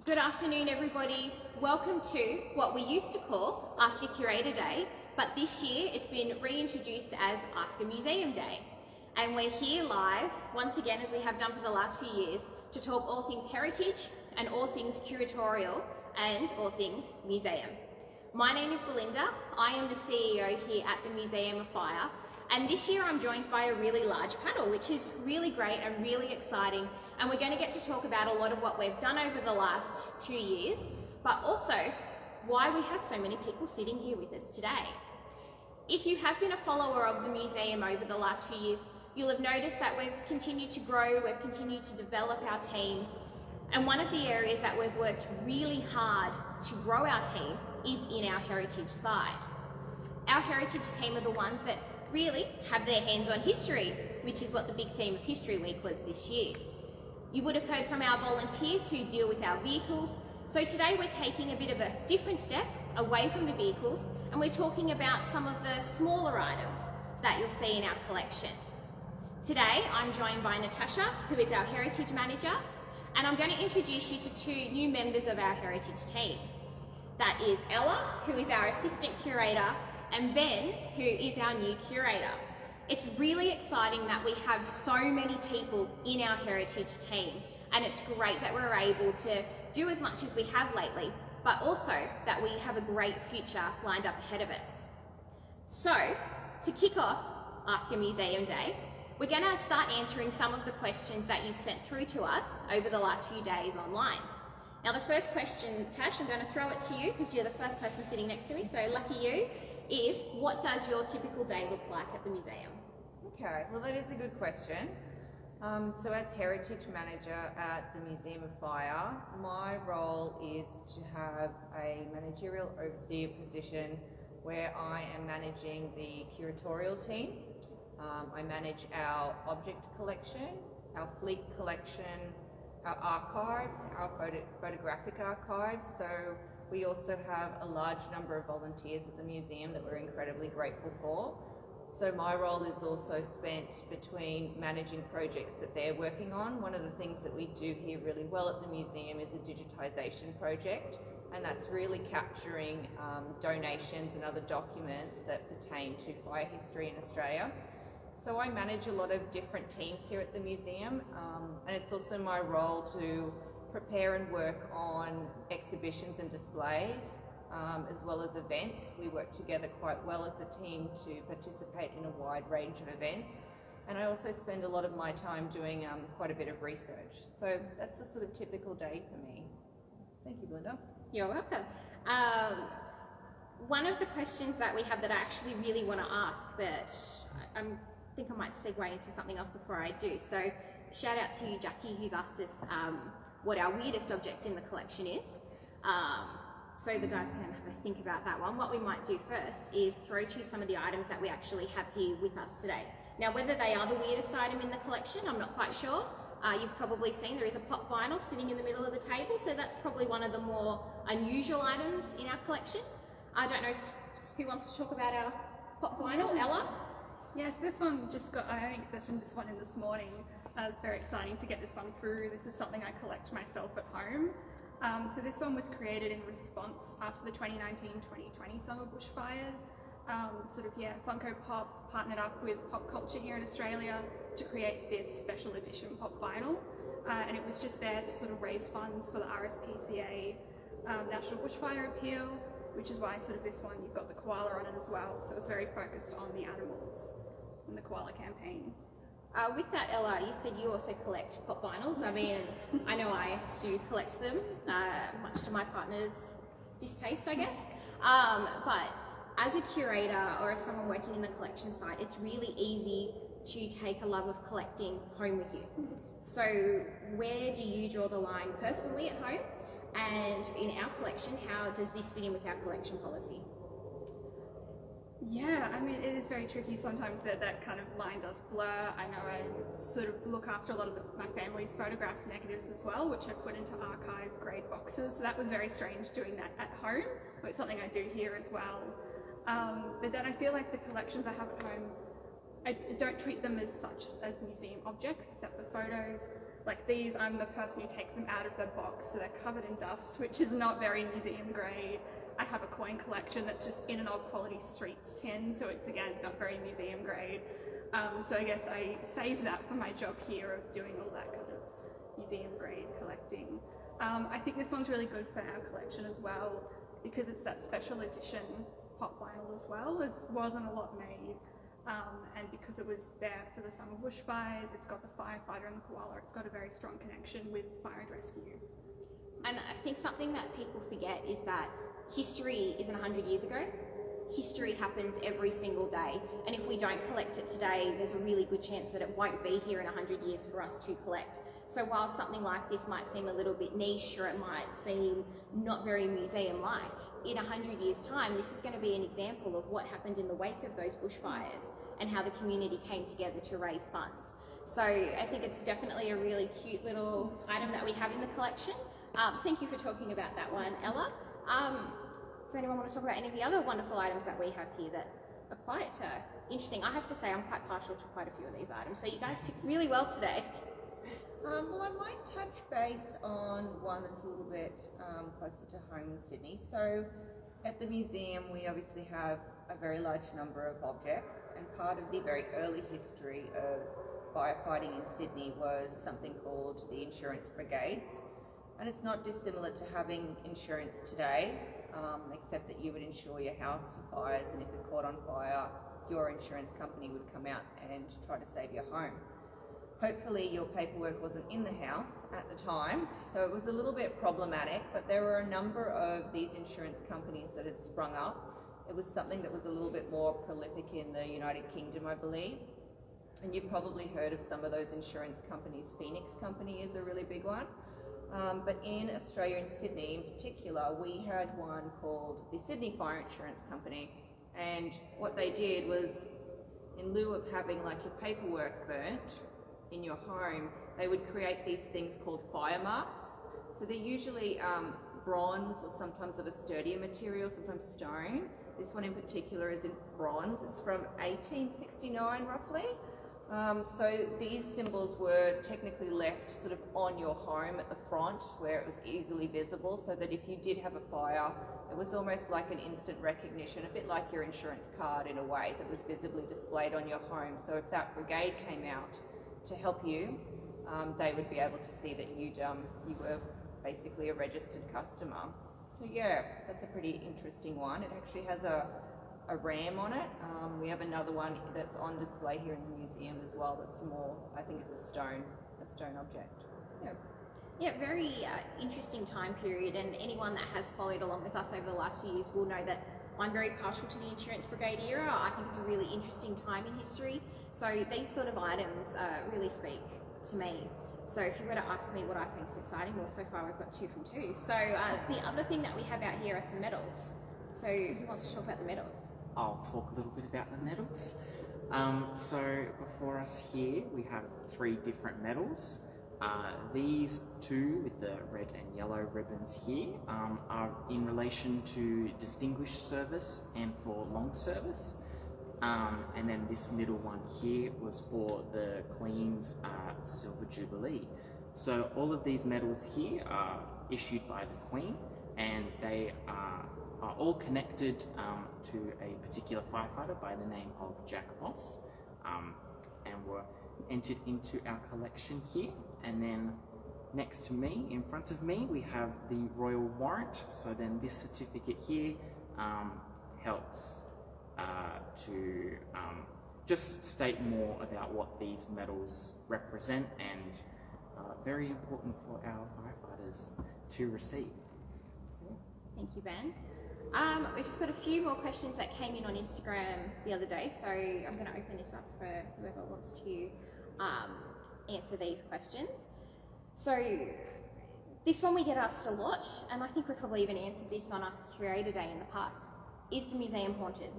Good afternoon, everybody. Welcome to what we used to call Ask a Curator Day, but this year it's been reintroduced as Ask a Museum Day. And we're here live, once again, as we have done for the last few years, to talk all things heritage and all things curatorial and all things museum. My name is Belinda. I am the CEO here at the Museum of Fire. And this year I'm joined by a really large panel, which is really great and really exciting. And we're going to get to talk about a lot of what we've done over the last 2 years, but also why we have so many people sitting here with us today. If you have been a follower of the museum over the last few years, you'll have noticed that we've continued to grow, we've continued to develop our team. And one of the areas that we've worked really hard to grow our team is in our heritage side. Our heritage team are the ones that really have their hands on history, which is what the big theme of History Week was this year. You would have heard from our volunteers who deal with our vehicles. So today we're taking a bit of a different step away from the vehicles, and we're talking about some of the smaller items that you'll see in our collection. Today I'm joined by Natasha, who is our Heritage Manager, and I'm going to introduce you to two new members of our Heritage team. That is Ella, who is our Assistant Curator, and Ben, who is our new Curator. It's really exciting that we have so many people in our Heritage team, and it's great that we're able to do as much as we have lately, but also that we have a great future lined up ahead of us. So, to kick off Ask a Museum Day, we're going to start answering some of the questions that you've sent through to us over the last few days online. Now, the first question, Tash, I'm going to throw it to you because you're the first person sitting next to me, so lucky you, is what does your typical day look like at the museum? Okay, well that is a good question. So as Heritage Manager at the Museum of Fire, my role is to have a managerial overseer position where I am managing the curatorial team. I manage our object collection, our fleet collection, our archives, our photographic archives. So we also have a large number of volunteers at the museum that we're incredibly grateful for. So my role is also spent between managing projects that they're working on. One of the things that we do here really well at the museum is a digitisation project, and that's really capturing donations and other documents that pertain to fire history in Australia. So I manage a lot of different teams here at the museum, and it's also my role to prepare and work on exhibitions and displays, as well as events. We work together quite well as a team to participate in a wide range of events. And I also spend a lot of my time doing quite a bit of research. So that's a sort of typical day for me. Thank you, Belinda. You're welcome. One of the questions that we have that I actually really want to ask, but I think I might segue into something else before I do. So shout out to you, Jackie, who's asked us what our weirdest object in the collection is. So the guys can have a think about that one. What we might do first is throw to some of the items that we actually have here with us today. Now, whether they are the weirdest item in the collection, I'm not quite sure. You've probably seen there is a pop vinyl sitting in the middle of the table, so that's probably one of the more unusual items in our collection. I don't know who wants to talk about our pop vinyl. Ella? Yes, this one just got, I only accessioned this one in this morning. It's very exciting to get this one through. This is something I collect myself at home. So this one was created in response after the 2019-2020 summer bushfires. Funko Pop partnered up with Pop Culture here in Australia to create this special edition pop vinyl. And it was just there to sort of raise funds for the RSPCA National Bushfire Appeal, which is why sort of this one, you've got the koala on it as well. So it's very focused on the animals in the koala campaign. With that, Ella, you said you also collect pop vinyls. I mean, I know I do collect them, much to my partner's distaste, I guess. But as a curator or as someone working in the collection side, it's really easy to take a love of collecting home with you. So where do you draw the line personally at home? And in our collection, how does this fit in with our collection policy? Yeah, I mean, it is very tricky sometimes that kind of line does blur. I know I sort of look after a lot of my family's photographs, negatives as well, which I put into archive grade boxes. So that was very strange doing that at home, but it's something I do here as well. But then I feel like the collections I have at home, I don't treat them as such as museum objects, except for photos. like these, I'm the person who takes them out of their box, so they're covered in dust, which is not very museum grade. I have a coin collection that's just in an old quality streets tin, so it's again not very museum grade. So I guess I saved that for my job here of doing all that kind of museum grade collecting. I think this one's really good for our collection as well, because it's that special edition pop vinyl as well, as wasn't a lot made. And because it was there for the summer bushfires, it's got the firefighter and the koala, it's got a very strong connection with fire and rescue. And I think something that people forget is that history isn't 100 years ago. History happens every single day, and if we don't collect it today, there's a really good chance that it won't be here in 100 years for us to collect. So while something like this might seem a little bit niche, or it might seem not very museum-like, in 100 years' time, this is going to be an example of what happened in the wake of those bushfires and how the community came together to raise funds. So I think it's definitely a really cute little item that we have in the collection. Thank you for talking about that one, Ella. Does anyone want to talk about any of the other wonderful items that we have here that are quite interesting? I have to say I'm quite partial to quite a few of these items, so you guys picked really well today. Well, I might touch base on one that's a little bit closer to home in Sydney. So at the museum, we obviously have a very large number of objects, and part of the very early history of firefighting in Sydney was something called the insurance brigades. And it's not dissimilar to having insurance today, except that you would insure your house for fires, and if it caught on fire, your insurance company would come out and try to save your home. Hopefully your paperwork wasn't in the house at the time, so it was a little bit problematic, but there were a number of these insurance companies that had sprung up. It was something that was a little bit more prolific in the United Kingdom, I believe. And you've probably heard of some of those insurance companies. Phoenix Company is a really big one. But in Australia and Sydney in particular, we had one called the Sydney Fire Insurance Company. And what they did was, in lieu of having like your paperwork burnt in your home, they would create these things called fire marks. So they're usually bronze, or sometimes of a sturdier material, sometimes stone. This one in particular is in bronze. It's from 1869 roughly. So these symbols were technically left sort of on your home at the front where it was easily visible, so that if you did have a fire, it was almost like an instant recognition, a bit like your insurance card in a way, that was visibly displayed on your home. So if that brigade came out to help you, they would be able to see that you were basically a registered customer. So yeah, that's a pretty interesting one. It actually has a ram on it. We have another one that's on display here in the museum as well, that's more, I think it's a stone object. Yeah. Yeah, very interesting time period, and anyone that has followed along with us over the last few years will know that I'm very partial to the Insurance Brigade era. I think it's a really interesting time in history. So these sort of items really speak to me. So if you were to ask me what I think is exciting, well, so far we've got 2 from 2. So the other thing that we have out here are some medals. So who wants to talk about the medals? I'll talk a little bit about the medals. So before us here, we have 3 different medals. These 2 with the red and yellow ribbons here are in relation to distinguished service and for long service. And then this middle one here was for the Queen's Silver Jubilee. So all of these medals here are issued by the Queen, and they are all connected to a particular firefighter by the name of Jack Ross, and were entered into our collection here. And then next to me, in front of me, we have the Royal Warrant. So then this certificate here helps to just state more about what these medals represent, and very important for our firefighters to receive. Thank you, Ben. We've just got a few more questions that came in on Instagram the other day, so I'm going to open this up for whoever wants to answer these questions. So this one we get asked a lot, and I think we've probably even answered this on Ask a Curator Day in the past. Is the museum haunted?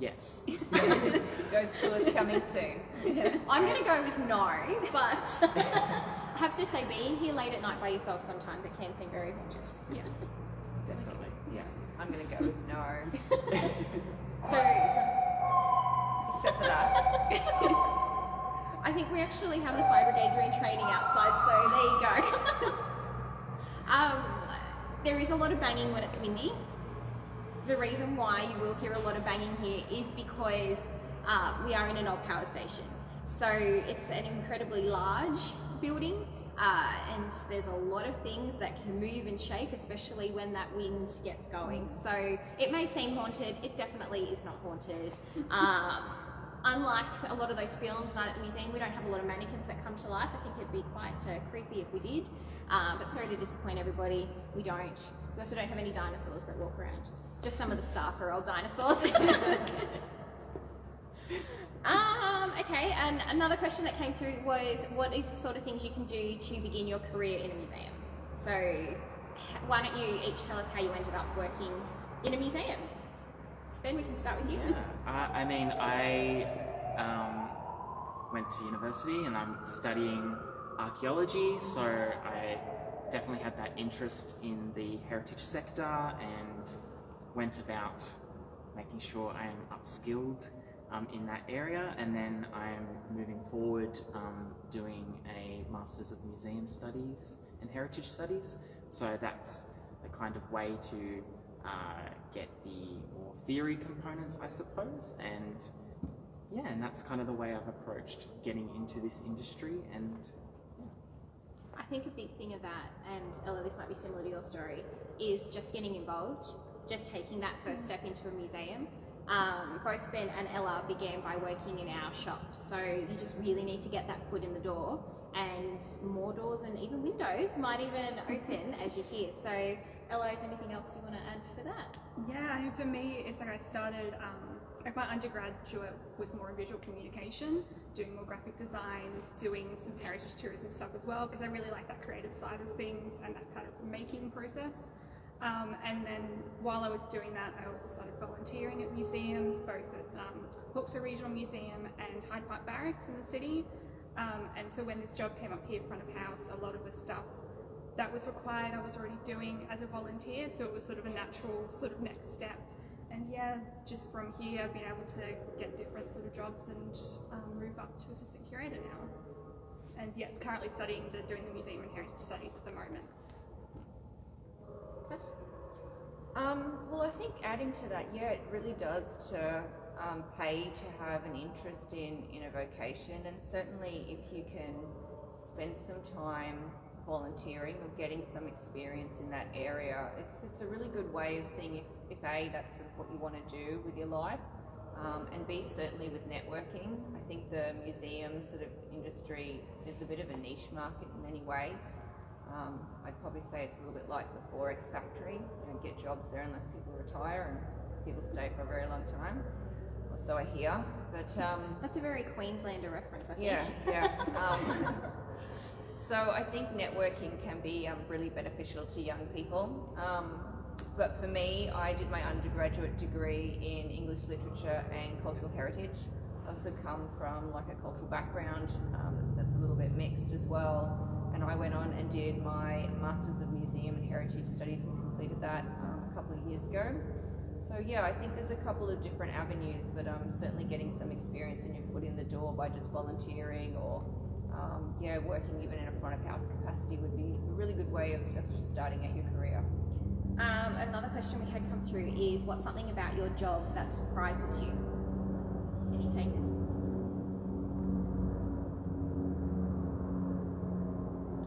Yes. Ghost tours coming soon. I'm going to go with no, but I have to say, being here late at night by yourself sometimes it can seem very haunted. Yeah. Definitely. Yeah. I'm going to go with no. So, Except for that. I think we actually have the fire brigade doing training outside, so there you go. There is a lot of banging when it's windy. The reason why you will hear a lot of banging here is because we are in an old power station. So it's an incredibly large building, and there's a lot of things that can move and shake, especially when that wind gets going. So it may seem haunted, it definitely is not haunted. Unlike a lot of those films, Night at the Museum, we don't have a lot of mannequins that come to life. I think it'd be quite creepy if we did. But sorry to disappoint everybody, we don't. We also don't have any dinosaurs that walk around. Just some of the staff are old dinosaurs. Okay, and another question that came through was, what is the sort of things you can do to begin your career in a museum? So why don't you each tell us how you ended up working in a museum? Ben, we can start with you. Yeah, I mean, I went to university and I'm studying archaeology, so I definitely had that interest in the heritage sector and went about making sure I am upskilled in that area, and then I'm moving forward doing a Masters of Museum Studies and Heritage Studies, so that's the kind of way to get the more theory components, I suppose, and yeah, and that's kind of the way I've approached getting into this industry. And I think a big thing of that, and Ella, this might be similar to your story, is just getting involved, just taking that first step into a museum. Both Ben and Ella began by working in our shop, so you just really need to get that foot in the door, and more doors and even windows might even open as you're here. So Ella, is there anything else you want to add for that? Yeah, I mean, for me, it's like I started, like my undergraduate was more in visual communication, doing more graphic design, doing some heritage tourism stuff as well, because I really like that creative side of things and that kind of making process. And then while I was doing that, I also started volunteering at museums, both at Hawkesbury Regional Museum and Hyde Park Barracks in the city. And so when this job came up here front of house, a lot of the stuff that was required I was already doing as a volunteer, so it was sort of a natural sort of next step. And yeah, just from here I've been able to get different sort of jobs and move up to assistant curator now. And yeah, currently doing the museum and heritage studies at the moment. Well, I think adding to that, yeah, it really does to pay to have an interest in a vocation, and certainly if you can spend some time volunteering or getting some experience in that area, it's a really good way of seeing if A, that's sort of what you want to do with your life, and B, certainly with networking. I think the museum sort of industry is a bit of a niche market in many ways. I'd probably say it's a little bit like the Forex factory. You don't get jobs there unless people retire, and people stay for a very long time, or so I hear. But that's a very Queenslander reference, I think. Yeah. So I think networking can be really beneficial to young people. But for me, I did my undergraduate degree in English literature and cultural heritage. I also come from like a cultural background that's a little bit mixed as well. And I went on and did my Masters of Museum and Heritage Studies and completed that a couple of years ago. So yeah, I think there's a couple of different avenues, but certainly getting some experience and your foot in the door by just volunteering or working even in a front of house capacity would be a really good way of just starting out your career. Another question we had come through is, what's something about your job that surprises you? Any takers?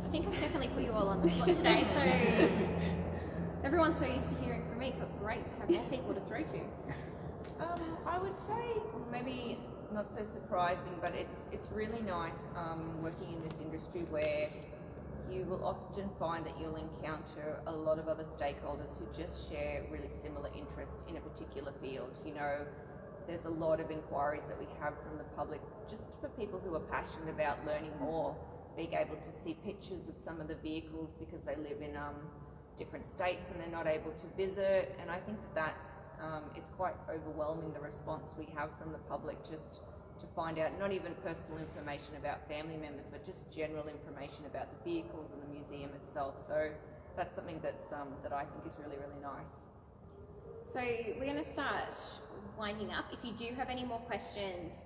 I think I've definitely put you all on the spot today, so everyone's so used to hearing from me, so it's great to have more people to throw to. I would say maybe not so surprising, but it's really nice working in this industry where you will often find that you'll encounter a lot of other stakeholders who just share really similar interests in a particular field. You know, there's a lot of inquiries that we have from the public just for people who are passionate about learning more, being able to see pictures of some of the vehicles because they live in different states and they're not able to visit. And I think that's it's quite overwhelming, the response we have from the public, just to find out not even personal information about family members, but just general information about the vehicles and the museum itself. So that's something that's that I think is really, really nice. So we're going to start winding up. If you do have any more questions,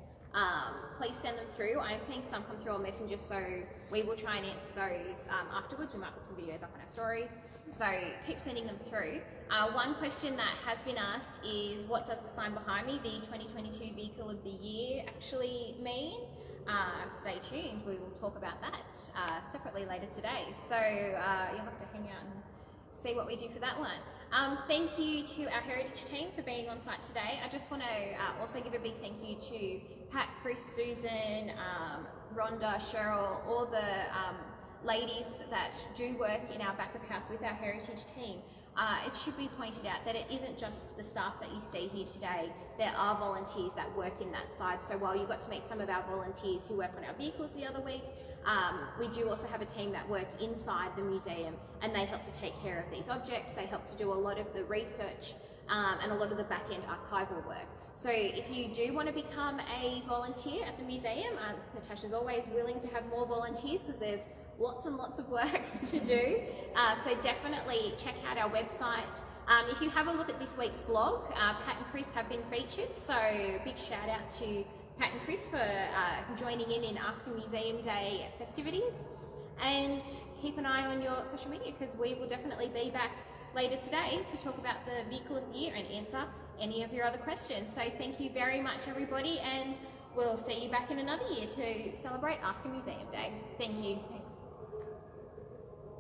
please send them through. I'm seeing some come through on Messenger, so we will try and answer those afterwards. We might put some videos up on our stories, so keep sending them through. One question that has been asked is, what does the sign behind me, the 2022 Vehicle of the Year, actually mean? Stay tuned, we will talk about that separately later today, so you'll have to hang out and see what we do for that one. Thank you to our Heritage team for being on site today. I just want to also give a big thank you to Pat, Chris, Susan, Rhonda, Cheryl, all the ladies that do work in our back of house with our Heritage team. It should be pointed out that it isn't just the staff that you see here today. There are volunteers that work in that side. So while you got to meet some of our volunteers who work on our vehicles the other week, we do also have a team that work inside the museum, and they help to take care of these objects. They help to do a lot of the research and a lot of the back-end archival work. So if you do want to become a volunteer at the museum, Natasha's always willing to have more volunteers because there's lots and lots of work to do. So definitely check out our website. If you have a look at this week's blog, Pat and Chris have been featured, so big shout out to Pat and Chris for joining in Ask a Museum Day festivities. And keep an eye on your social media because we will definitely be back later today to talk about the Vehicle of the Year and answer any of your other questions. So thank you very much, everybody, and we'll see you back in another year to celebrate Ask a Museum Day. Thank you.